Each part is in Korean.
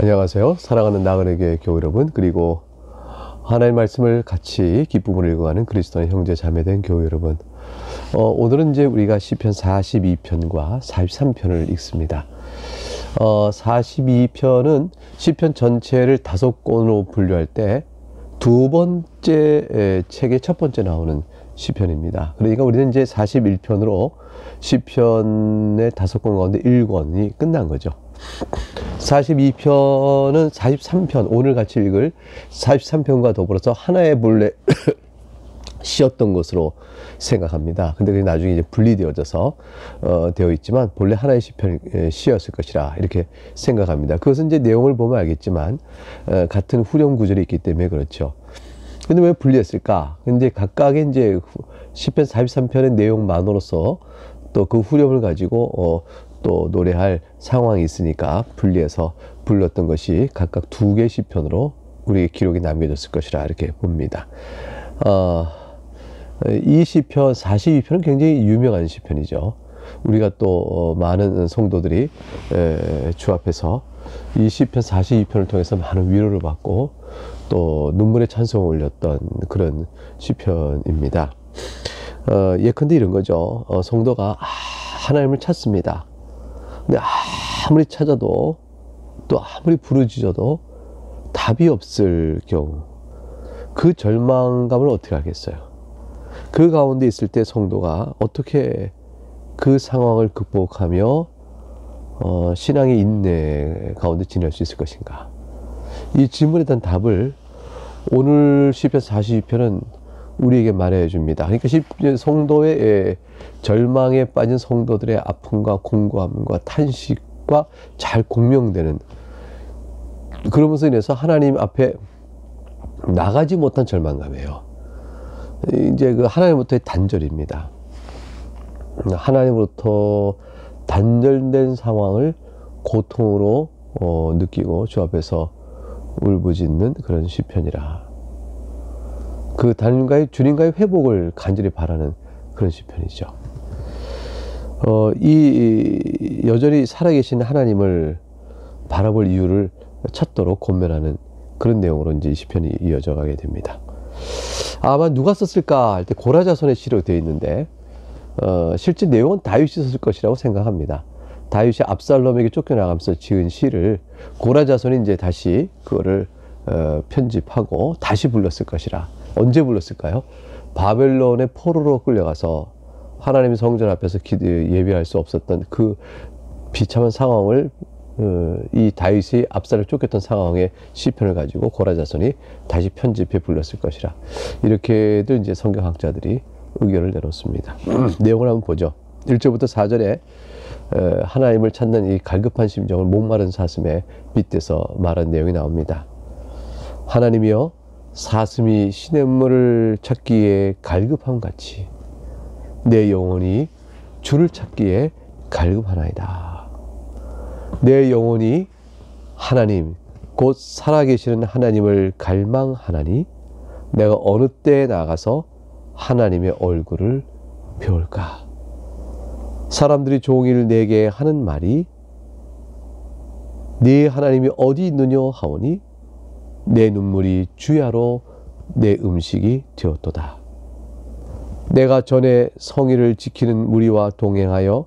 안녕하세요. 사랑하는 나그네교회 교우 여러분, 그리고 하나님의 말씀을 같이 기쁨으로 읽어가는 그리스도의 형제 자매된 교우 여러분, 오늘은 이제 우리가 시편 42편과 43편을 읽습니다. 42편은 시편 전체를 5권으로 분류할 때 두 번째 책의 첫 번째 나오는 시편입니다. 그러니까 우리는 이제 41편으로 시편의 5권 가운데 1권이 끝난 거죠. 42편은 43편, 오늘 같이 읽을 43편과 더불어서 하나의 본래 시였던 것으로 생각합니다. 근데 그게 나중에 이제 분리되어져서 되어 있지만 본래 하나의 시였을 것이라 이렇게 생각합니다. 그것은 이제 내용을 보면 알겠지만 같은 후렴 구절이 있기 때문에 그렇죠. 근데 왜 분리했을까? 근데 각각의 이제 시편 43편의 내용만으로서 또 그 후렴을 가지고 또 노래할 상황이 있으니까 분리해서 불렀던 것이 각각 2개의 시편으로 우리의 기록이 남겨졌을 것이라 이렇게 봅니다. 이 시편 42편은 굉장히 유명한 시편이죠. 우리가 또 많은 성도들이 주 앞에서 이 시편 42편을 통해서 많은 위로를 받고 또 눈물의 찬송을 올렸던 그런 시편입니다. 예컨대 이런 거죠. 성도가 하나님을 찾습니다. 근데 아무리 찾아도 또 아무리 부르짖어도 답이 없을 경우, 그 절망감을 어떻게 하겠어요? 그 가운데 있을 때 성도가 어떻게 그 상황을 극복하며 신앙의 인내 가운데 지낼 수 있을 것인가? 이 질문에 대한 답을 오늘 시편 42편은 우리에게 말해 줍니다. 그러니까 성도의 절망에 빠진 성도들의 아픔과 공고함과 탄식과 잘 공명되는, 그러면서 인해서 하나님 앞에 나가지 못한 절망감이에요. 이제 그 하나님부터의 단절입니다. 하나님으로부터 단절된 상황을 고통으로 느끼고 주 앞에서 울부짖는 그런 시편이라. 그 주님과의 회복을 간절히 바라는 그런 시편이죠. 이 여전히 살아계신 하나님을 바라볼 이유를 찾도록 권면하는 그런 내용으로 이제 이 시편이 이어져 가게 됩니다. 아마 누가 썼을까 할 때 고라자손의 시로 되어 있는데 실제 내용은 다윗이 썼을 것이라고 생각합니다. 다윗이 압살롬에게 쫓겨나가면서 지은 시를 고라자손이 이제 다시 그거를 편집하고 다시 불렀을 것이라. 언제 불렀을까요? 바벨론의 포로로 끌려가서 하나님의 성전 앞에서 예배할 수 없었던 그 비참한 상황을, 이 다윗이 압살을 쫓겼던 상황의 시편을 가지고 고라자손이 다시 편집해 불렀을 것이라. 이렇게들 이제 성경학자들이 의견을 내놓습니다. 내용을 한번 보죠. 1절부터 4절에 하나님을 찾는 이 갈급한 심정을 목마른 사슴에 빗대서 말한 내용이 나옵니다. 하나님이여, 사슴이 시냇물을 찾기에 갈급함 같이 내 영혼이 주를 찾기에 갈급하나이다. 내 영혼이 하나님, 곧 살아계시는 하나님을 갈망하나니 내가 어느 때에 나가서 하나님의 얼굴을 배울까? 사람들이 종일 내게 하는 말이 네 하나님이 어디 있느냐 하오니 내 눈물이 주야로 내 음식이 되었도다. 내가 전에 성의를 지키는 무리와 동행하여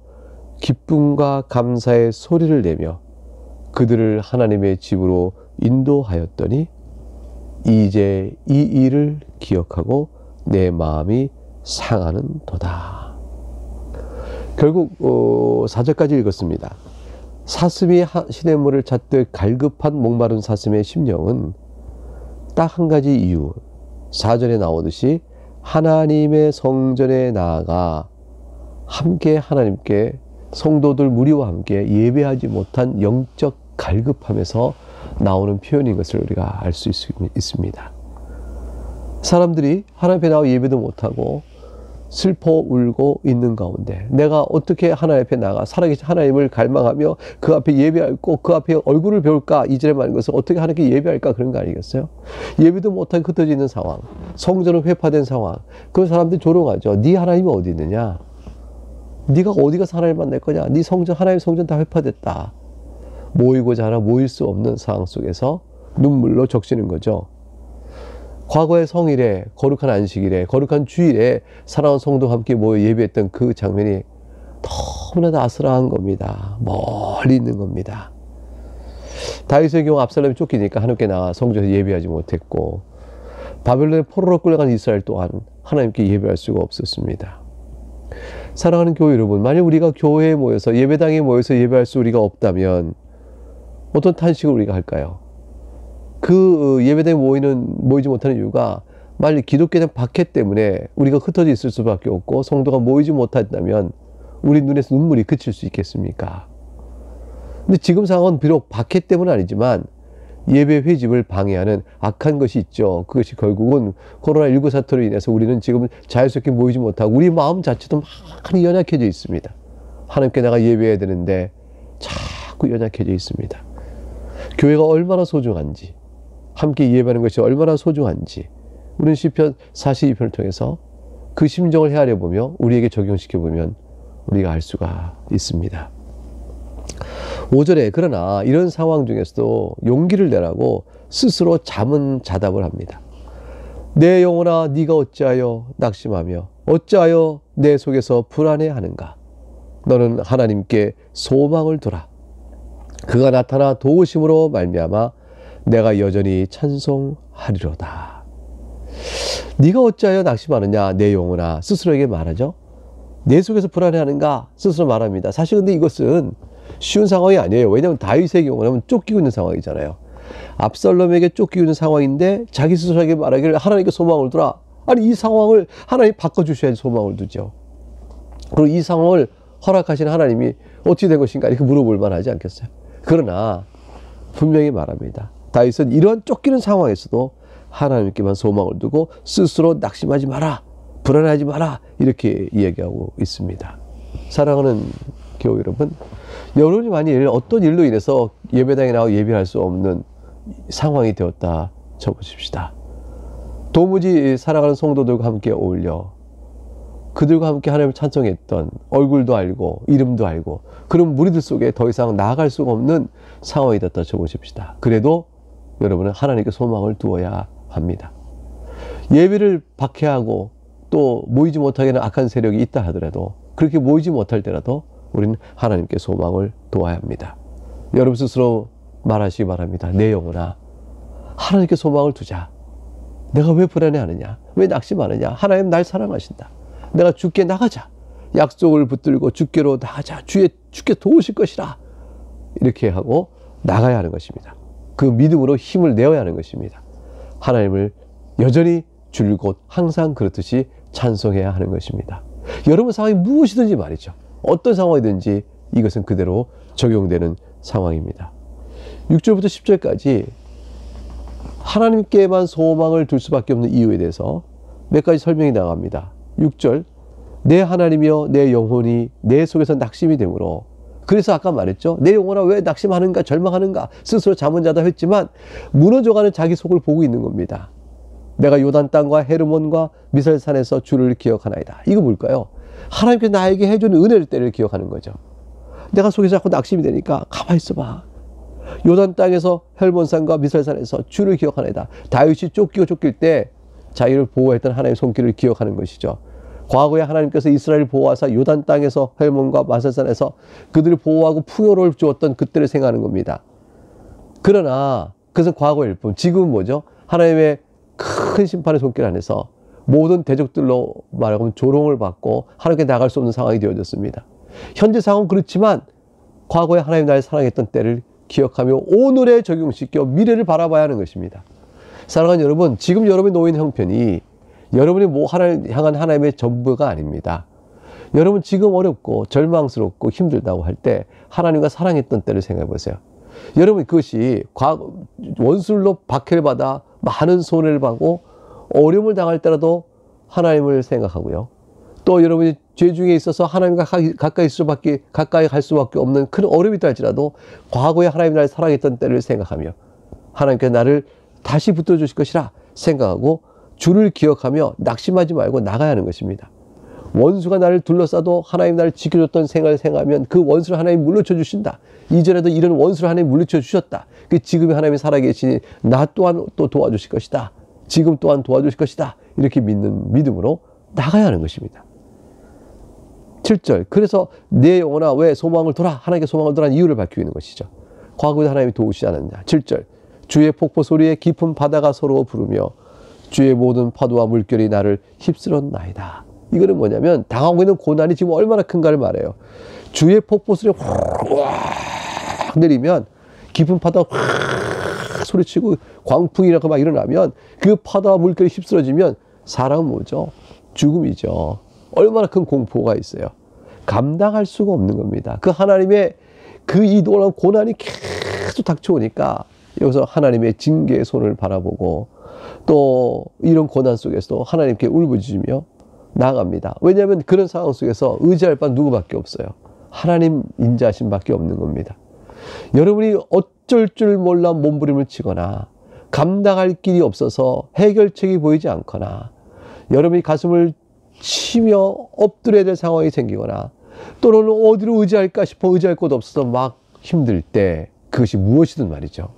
기쁨과 감사의 소리를 내며 그들을 하나님의 집으로 인도하였더니 이제 이 일을 기억하고 내 마음이 상하는 도다. 결국 4절까지 읽었습니다. 사슴이 시냇물을 찾듯 갈급한 목마른 사슴의 심령은 딱 한 가지 이유, 4절에 나오듯이 하나님의 성전에 나아가 함께 하나님께 성도들 무리와 함께 예배하지 못한 영적 갈급함에서 나오는 표현인 것을 우리가 알 수 있습니다. 사람들이 하나님 앞에 나와 예배도 못하고 슬퍼 울고 있는 가운데 내가 어떻게 하나님 앞에 나가 살아계신 하나님을 갈망하며 그 앞에 예배하고 그 앞에 얼굴을 배울까? 이전에 말한 것은 어떻게 하나님께 예배할까? 그런 거 아니겠어요? 예배도 못하게 흩어져 있는 상황, 성전은 회파된 상황, 그 사람들이 조롱하죠. 네 하나님이 어디 있느냐? 네가 어디 가서 하나님 만날 거냐? 네 성전, 하나님의 성전 다 회파됐다. 모이고자 하나 모일 수 없는 상황 속에서 눈물로 적시는 거죠. 과거의 성일에, 거룩한 안식일에, 거룩한 주일에 사랑하는 성도와 함께 모여 예배했던 그 장면이 너무나도 아슬한 겁니다. 멀리 있는 겁니다. 다윗의 경우 압살롬이 쫓기니까 하나님께 나와 성전에서 예배하지 못했고, 바벨론에 포로로 끌려간 이스라엘 또한 하나님께 예배할 수가 없었습니다. 사랑하는 교회 여러분, 만약 우리가 교회에 모여서 예배당에 모여서 예배할 수 우리가 없다면 어떤 탄식을 우리가 할까요? 그 예배당에 모이지 못하는 이유가 만약 기독교적 박해 때문에 우리가 흩어져 있을 수밖에 없고 성도가 모이지 못한다면 우리 눈에서 눈물이 그칠 수 있겠습니까? 근데 지금 상황은 비록 박해 때문은 아니지만 예배 회집을 방해하는 악한 것이 있죠. 그것이 결국은 코로나19 사태로 인해서 우리는 지금 자유스럽게 모이지 못하고 우리 마음 자체도 많이 연약해져 있습니다. 하나님께 나가 예배해야 되는데 자꾸 연약해져 있습니다. 교회가 얼마나 소중한지, 함께 예배하는 것이 얼마나 소중한지 우리는 시편 42편을 통해서 그 심정을 헤아려보며 우리에게 적용시켜보면 우리가 알 수가 있습니다. 5절에 그러나 이런 상황 중에서도 용기를 내라고 스스로 자문자답을 합니다. 내 영혼아 네가 어찌하여 낙심하며 어찌하여 내 속에서 불안해하는가. 너는 하나님께 소망을 두라. 그가 나타나 도우심으로 말미암아 내가 여전히 찬송하리로다. 네가 어찌하여 낙심하느냐 내 영혼아. 스스로에게 말하죠. 내 속에서 불안해하는가 스스로 말합니다. 사실 근데 이것은 쉬운 상황이 아니에요. 왜냐하면 다윗의 경우는 쫓기고 있는 상황이잖아요. 압살롬에게 쫓기고 있는 상황인데 자기 스스로에게 말하기를 하나님께 소망을 두라. 아니 이 상황을 하나님 바꿔주셔야지 소망을 두죠. 그리고 이 상황을 허락하신 하나님이 어떻게 된 것인가 이렇게 물어볼 만하지 않겠어요? 그러나 분명히 말합니다. 다윗은 이러한 쫓기는 상황에서도 하나님께만 소망을 두고 스스로 낙심하지 마라, 불안하지 마라 이렇게 이야기하고 있습니다. 사랑하는 교회 여러분, 여러분이 만일 어떤 일로 인해서 예배당에 나와 예배할 수 없는 상황이 되었다 쳐보십시다. 도무지 사랑하는 성도들과 함께 어울려 그들과 함께 하나님을 찬송했던 얼굴도 알고 이름도 알고 그런 무리들 속에 더 이상 나아갈 수가 없는 상황이 됐다 쳐보십시다. 그래도 여러분은 하나님께 소망을 두어야 합니다. 예배를 박해하고 또 모이지 못하게 하는 악한 세력이 있다 하더라도 그렇게 모이지 못할 때라도 우리는 하나님께 소망을 두어야 합니다. 여러분 스스로 말하시기 바랍니다. 내 영혼아 하나님께 소망을 두자. 내가 왜 불안해하느냐, 왜 낙심하느냐. 하나님 날 사랑하신다. 내가 주께 나가자. 약속을 붙들고 주께로 나가자. 주께 도우실 것이라. 이렇게 하고 나가야 하는 것입니다. 그 믿음으로 힘을 내어야 하는 것입니다. 하나님을 여전히 줄곧 항상 그렇듯이 찬송해야 하는 것입니다. 여러분 상황이 무엇이든지 말이죠. 어떤 상황이든지 이것은 그대로 적용되는 상황입니다. 6절부터 10절까지 하나님께만 소망을 둘 수밖에 없는 이유에 대해서 몇 가지 설명이 나갑니다. 6절, 내 하나님이여 내 영혼이 내 속에서 낙심이 되므로. 그래서 아까 말했죠. 내 영혼아 왜 낙심하는가 절망하는가 스스로 자문자답했지만 무너져가는 자기 속을 보고 있는 겁니다. 내가 요단 땅과 헤르몬과 미살산에서 주를 기억하나이다. 이거 뭘까요? 하나님께 나에게 해준 은혜를 때를 기억하는 거죠. 내가 속에서 자꾸 낙심이 되니까 가만히 있어봐. 요단 땅에서 헬몬산과 미살산에서 주를 기억하나이다. 다윗이 쫓길 때 자기를 보호했던 하나님의 손길을 기억하는 것이죠. 과거에 하나님께서 이스라엘을 보호하사 요단 땅에서 헬몬과 마살산에서 그들을 보호하고 풍요를 주었던 그때를 생각하는 겁니다. 그러나 그것은 과거일 뿐. 지금은 뭐죠? 하나님의 큰 심판의 손길 안에서 모든 대적들로 말하면 조롱을 받고 하나님께 나갈 수 없는 상황이 되어졌습니다. 현재 상황은 그렇지만 과거에 하나님 나를 사랑했던 때를 기억하며 오늘에 적용시켜 미래를 바라봐야 하는 것입니다. 사랑하는 여러분, 지금 여러분이 놓인 형편이 여러분이 하나님 향한 하나님의 전부가 아닙니다. 여러분 지금 어렵고 절망스럽고 힘들다고 할 때 하나님과 사랑했던 때를 생각해 보세요. 여러분 그것이 원수로 박해를 받아 많은 손해를 받고 어려움을 당할 때라도 하나님을 생각하고요. 또 여러분이 죄 중에 있어서 하나님과 가까이 갈 수밖에 없는 큰 어려움이 있다 할지라도 과거에 하나님 나를 사랑했던 때를 생각하며 하나님께 나를 다시 붙들어 주실 것이라 생각하고 주를 기억하며 낙심하지 말고 나가야 하는 것입니다. 원수가 나를 둘러싸도 하나님 나를 지켜줬던 생활을 생각하면 그 원수를 하나님 물리쳐 주신다. 이전에도 이런 원수를 하나님 물리쳐 주셨다. 그 지금의 하나님이 살아계시니 나 또한 또 도와주실 것이다. 지금 또한 도와주실 것이다. 이렇게 믿는 믿음으로 나가야 하는 것입니다. 7절. 그래서 내 영혼아 왜 소망을 돌아? 하나님께 소망을 돌아는 이유를 밝히고 있는 것이죠. 과거에 하나님이 도우시지 않았냐. 7절. 주의 폭포 소리에 깊은 바다가 서로 부르며 주의 모든 파도와 물결이 나를 휩쓸었나이다. 이거는 뭐냐면 당하고 있는 고난이 지금 얼마나 큰가를 말해요. 주의 폭포 소리가 확 내리면 깊은 파도가 확 소리치고 광풍이라고 막 일어나면 그 파도와 물결이 휩쓸어지면 사람은 뭐죠? 죽음이죠. 얼마나 큰 공포가 있어요. 감당할 수가 없는 겁니다. 그 하나님의 그 이 놀라운 고난이 계속 닥쳐오니까 여기서 하나님의 징계의 손을 바라보고 또 이런 고난 속에서도 하나님께 울부짖으며 나아갑니다. 왜냐하면 그런 상황 속에서 의지할 바는 누구밖에 없어요. 하나님 인자하심 밖에 없는 겁니다. 여러분이 어쩔 줄 몰라 몸부림을 치거나 감당할 길이 없어서 해결책이 보이지 않거나 여러분이 가슴을 치며 엎드려야 될 상황이 생기거나 또는 어디로 의지할까 싶어 의지할 곳 없어서 막 힘들 때 그것이 무엇이든 말이죠.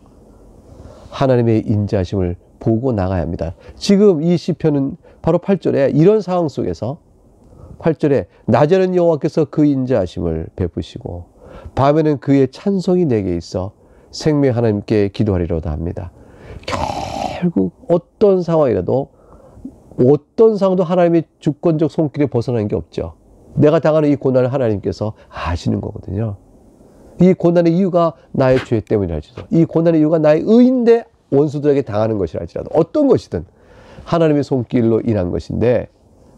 하나님의 인자하심을 보고 나가야 합니다. 지금 이 시편은 바로 8절에 이런 상황 속에서 8절에 낮에는 여호와께서 그 인자하심을 베푸시고 밤에는 그의 찬송이 내게 있어 생명 하나님께 기도하리로다 합니다. 결국 어떤 상황이라도 어떤 상황도 하나님의 주권적 손길에 벗어나는 게 없죠. 내가 당하는 이 고난을 하나님께서 아시는 거거든요. 이 고난의 이유가 나의 죄 때문이라지도 이 고난의 이유가 나의 의인데 원수들에게 당하는 것이라지라도 어떤 것이든 하나님의 손길로 인한 것인데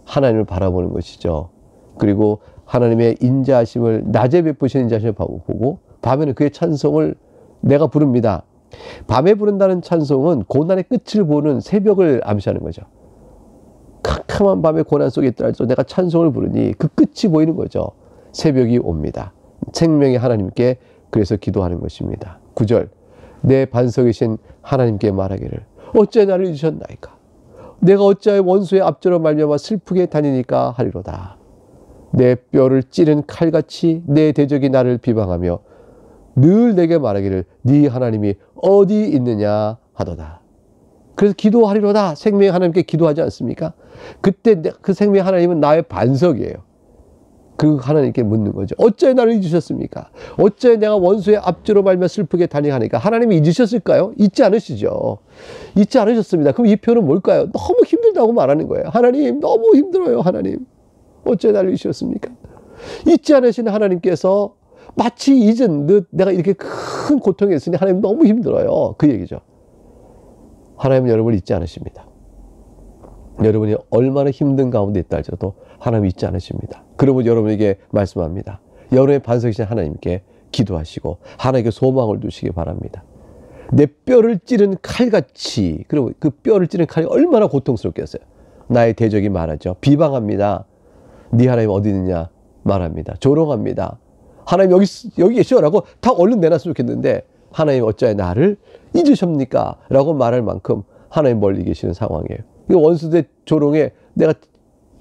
하나님을 바라보는 것이죠. 그리고 하나님의 인자하심을 낮에 베푸시는 인자하심을 보고 밤에는 그의 찬송을 내가 부릅니다. 밤에 부른다는 찬송은 고난의 끝을 보는 새벽을 암시하는 거죠. 캄캄한 밤의 고난 속에 있더라도 내가 찬송을 부르니 그 끝이 보이는 거죠. 새벽이 옵니다. 생명의 하나님께 그래서 기도하는 것입니다. 9절. 내 반석이신 하나님께 말하기를 어찌 나를 잊으셨나이까. 내가 어찌하여 원수의 앞절로 말미암아 슬프게 다니니까 하리로다. 내 뼈를 찌른 칼같이 내 대적이 나를 비방하며 늘 내게 말하기를 네 하나님이 어디 있느냐 하도다. 그래서 기도하리로다. 생명의 하나님께 기도하지 않습니까? 그때 그 생명의 하나님은 나의 반석이에요. 그 하나님께 묻는 거죠. 어찌하여 나를 잊으셨습니까? 어찌하여 내가 원수의 앞뒤로 말며 슬프게 다니하니까. 하나님이 잊으셨을까요? 잊지 않으시죠. 잊지 않으셨습니다. 그럼 이 표현은 뭘까요? 너무 힘들다고 말하는 거예요. 하나님 너무 힘들어요. 하나님 어찌하여 나를 잊으셨습니까? 잊지 않으신 하나님께서 마치 잊은 듯 내가 이렇게 큰 고통이 있으니 하나님 너무 힘들어요. 그 얘기죠. 하나님은 여러분을 잊지 않으십니다. 여러분이 얼마나 힘든 가운데 있다 할지라도 하나님 잊지 않으십니다. 그러면 여러분에게 말씀합니다. 여러분의 반석이신 하나님께 기도하시고 하나님께 소망을 두시기 바랍니다. 내 뼈를 찌른 칼같이, 그리고 그 뼈를 찌른 칼이 얼마나 고통스럽겠어요. 나의 대적이 말하죠. 비방합니다. 네 하나님 어디 있느냐 말합니다. 조롱합니다. 하나님 여기 계시오라고 다 얼른 내놨으면 좋겠는데 하나님 어찌하여 나를 잊으십니까? 라고 말할 만큼 하나님 멀리 계시는 상황이에요. 이 원수들의 조롱에 내가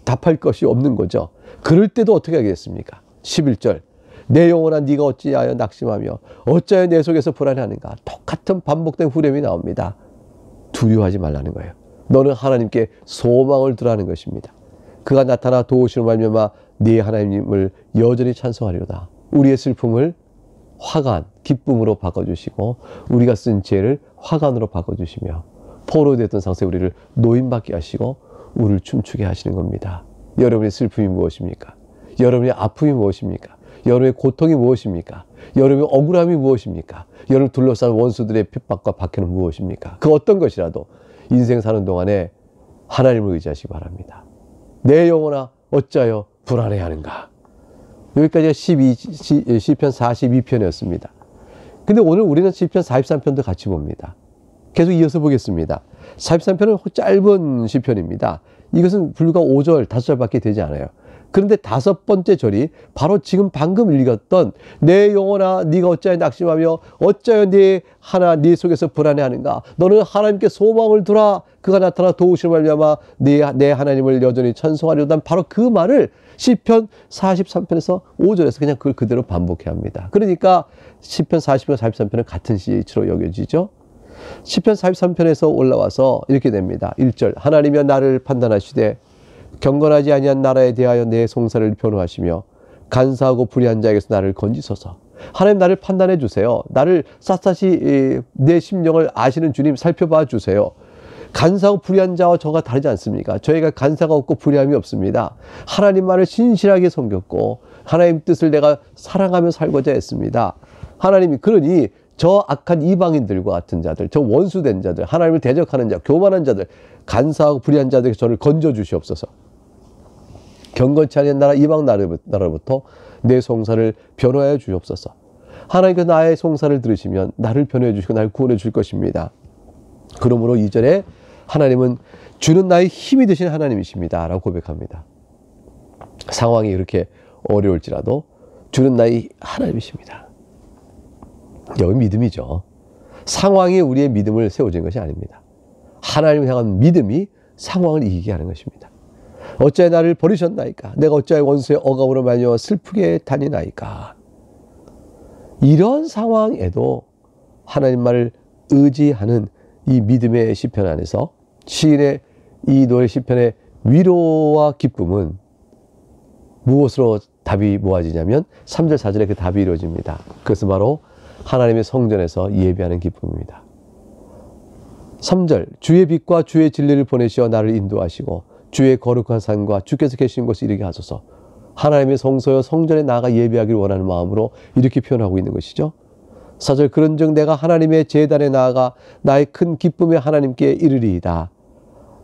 답할 것이 없는 거죠. 그럴 때도 어떻게 하겠습니까? 11절. 내 영혼아 네가 어찌하여 낙심하며 어찌하여 내 속에서 불안해하는가. 똑같은 반복된 후렴이 나옵니다. 두려워하지 말라는 거예요. 너는 하나님께 소망을 두라는 것입니다. 그가 나타나 도우시는 말미암아 네 하나님을 여전히 찬송하리로다. 우리의 슬픔을 화관, 기쁨으로 바꿔주시고 우리가 쓴 죄를 화관으로 바꿔주시며 포로되었던 상태에 우리를 노임받게 하시고 우리를 춤추게 하시는 겁니다. 여러분의 슬픔이 무엇입니까? 여러분의 아픔이 무엇입니까? 여러분의 고통이 무엇입니까? 여러분의 억울함이 무엇입니까? 여러분을 둘러싼 원수들의 핍박과 박해는 무엇입니까? 그 어떤 것이라도 인생 사는 동안에 하나님을 의지하시기 바랍니다. 내 영혼아 어찌하여 불안해하는가. 여기까지가 시편 42편이었습니다. 근데 오늘 우리는 시편 43편도 같이 봅니다. 계속 이어서 보겠습니다. 43편은 짧은 시편입니다. 이것은 불과 5절, 5절밖에 되지 않아요. 그런데 다섯 번째 절이 바로 지금 방금 읽었던 내 영혼아 네가 어찌하여 낙심하며 어찌하여 네 속에서 불안해하는가. 너는 하나님께 소망을 두라. 그가 나타나 도우심을 말미암아 내 하나님을 여전히 찬송하리로다. 바로 그 말을 시편 43편에서 5절에서 그냥 그걸 그대로 반복해야 합니다. 그러니까 시편 40편 43편은 같은 시로 여겨지죠. 시편 43편에서 올라와서 이렇게 됩니다. 1절 하나님이여 나를 판단하시되 경건하지 아니한 나라에 대하여 내 송사를 변호하시며 간사하고 불의한 자에게서 나를 건지소서. 하나님 나를 판단해 주세요. 나를 샅샅이 내 심령을 아시는 주님 살펴봐 주세요. 간사하고 불의한 자와 저가 다르지 않습니까? 저희가 간사가 없고 불의함이 없습니다. 하나님만을 신실하게 섬겼고 하나님 뜻을 내가 사랑하며 살고자 했습니다. 하나님이 그러니 저 악한 이방인들과 같은 자들, 저 원수된 자들, 하나님을 대적하는 자, 교만한 자들, 간사하고 불의한 자들에게 저를 건져 주시옵소서. 경건치 않은 나라 이방 나라로부터 내 송사를 변호하여 주옵소서. 하나님께서 나의 송사를 들으시면 나를 변호해 주시고 나를 구원해 줄 것입니다. 그러므로 2절에 하나님은 주는 나의 힘이 되신 하나님이십니다 라고 고백합니다. 상황이 이렇게 어려울지라도 주는 나의 하나님이십니다. 여기 믿음이죠. 상황이 우리의 믿음을 세워주는 것이 아닙니다. 하나님을 향한 믿음이 상황을 이기게 하는 것입니다. 어찌하여 나를 버리셨나이까? 내가 어찌하여 원수의 억압으로 말미암아 슬프게 다니나이까? 이런 상황에도 하나님만을 의지하는 이 믿음의 시편 안에서 시인의 이 노래 시편의 위로와 기쁨은 무엇으로 답이 모아지냐면 3절 4절에 그 답이 이루어집니다. 그것은 바로 하나님의 성전에서 예배하는 기쁨입니다. 3절 주의 빛과 주의 진리를 보내시어 나를 인도하시고 주의 거룩한 산과 주께서 계신 곳에 이르게 하소서. 하나님의 성소여 성전에 나아가 예배하기를 원하는 마음으로 이렇게 표현하고 있는 것이죠. 4절 그런즉 내가 하나님의 제단에 나아가 나의 큰 기쁨의 하나님께 이르리이다.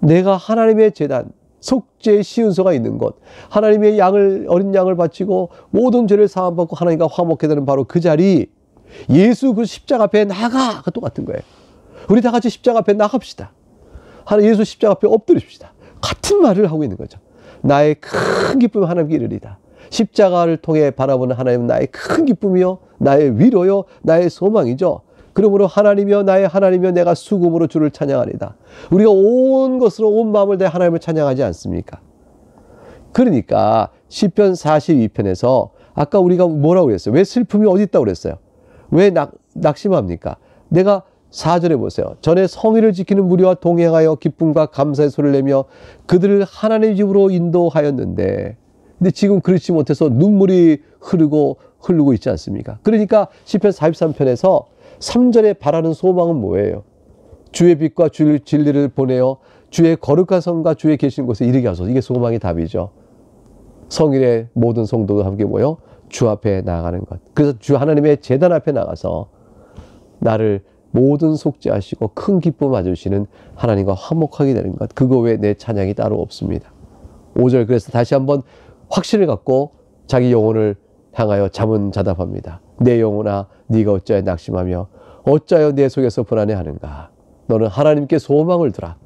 내가 하나님의 제단, 속죄의 시은소가 있는 곳, 하나님의 어린 양을 바치고 모든 죄를 사함받고 하나님과 화목해 되는 바로 그 자리, 예수 그 십자가 앞에 나가가 똑같은 거예요. 우리 다 같이 십자가 앞에 나갑시다. 예수 십자가 앞에 엎드립시다. 같은 말을 하고 있는 거죠. 나의 큰 기쁨이 하나님께 이르리다. 십자가를 통해 바라보는 하나님은 나의 큰 기쁨이요 나의 위로요 나의 소망이죠. 그러므로 하나님이여 나의 하나님이여 내가 수금으로 주를 찬양하리다. 우리가 온 것으로 온 마음을 다해 하나님을 찬양하지 않습니까? 그러니까 시편 42편에서 아까 우리가 뭐라고 그랬어요? 왜 슬픔이 어디 있다고 그랬어요? 왜 낙심합니까? 내가 4절에 보세요. 전에 성의를 지키는 무리와 동행하여 기쁨과 감사의 소리를 내며 그들을 하나님의 집으로 인도하였는데 근데 지금 그렇지 못해서 눈물이 흐르고 있지 않습니까? 그러니까 시편 43편에서 3절에 바라는 소망은 뭐예요? 주의 빛과 주의 진리를 보내어 주의 거룩한 성과 주의 계신 곳에 이르게 하소서. 이게 소망의 답이죠. 성일의 모든 성도가 함께 모여 주 앞에 나아가는 것. 그래서 주 하나님의 제단 앞에 나가서 나를 모든 속죄하시고 큰 기쁨 가져주시는 하나님과 화목하게 되는 것. 그거 외에 내 찬양이 따로 없습니다. 5절 그래서 다시 한번 확신을 갖고 자기 영혼을 향하여 자문자답합니다. 내 영혼아 네가 어찌하여 낙심하며 어찌하여 내 속에서 불안해하는가. 너는 하나님께 소망을 두라.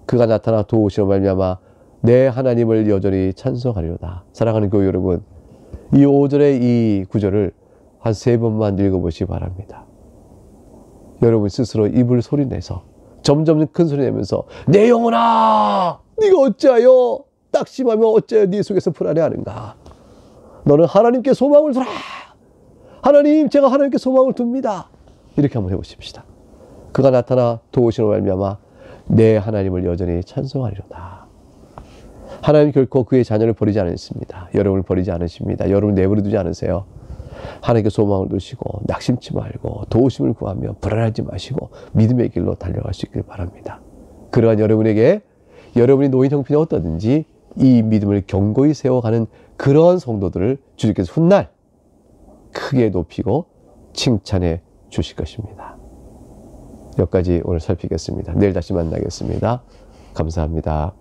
그가 나타나 도우시는 말미암아 내 하나님을 여전히 찬송하리로다. 사랑하는 교회 여러분, 이 5절의 이 구절을 한 3번만 읽어보시기 바랍니다. 여러분 스스로 입을 소리내서 점점 큰 소리 내면서 내 영혼아 네가 어찌하여 낙심하며 어찌하여 네 속에서 불안해하는가. 너는 하나님께 소망을 두라. 하나님 제가 하나님께 소망을 둡니다. 이렇게 한번 해보십시다. 그가 나타나 도우시는 말미암아 내 하나님을 여전히 찬송하리로다. 하나님 결코 그의 자녀를 버리지 않으십니다. 여러분을 버리지 않으십니다. 여러분을 내버려두지 않으세요. 하나님께 소망을 두시고 낙심치 말고 도우심을 구하며 불안하지 마시고 믿음의 길로 달려갈 수 있길 바랍니다. 그러한 여러분에게 여러분이 놓인 형편이 어떠든지 이 믿음을 견고히 세워가는 그러한 성도들을 주님께서 훗날 크게 높이고 칭찬해 주실 것입니다. 여기까지 오늘 살피겠습니다. 내일 다시 만나겠습니다. 감사합니다.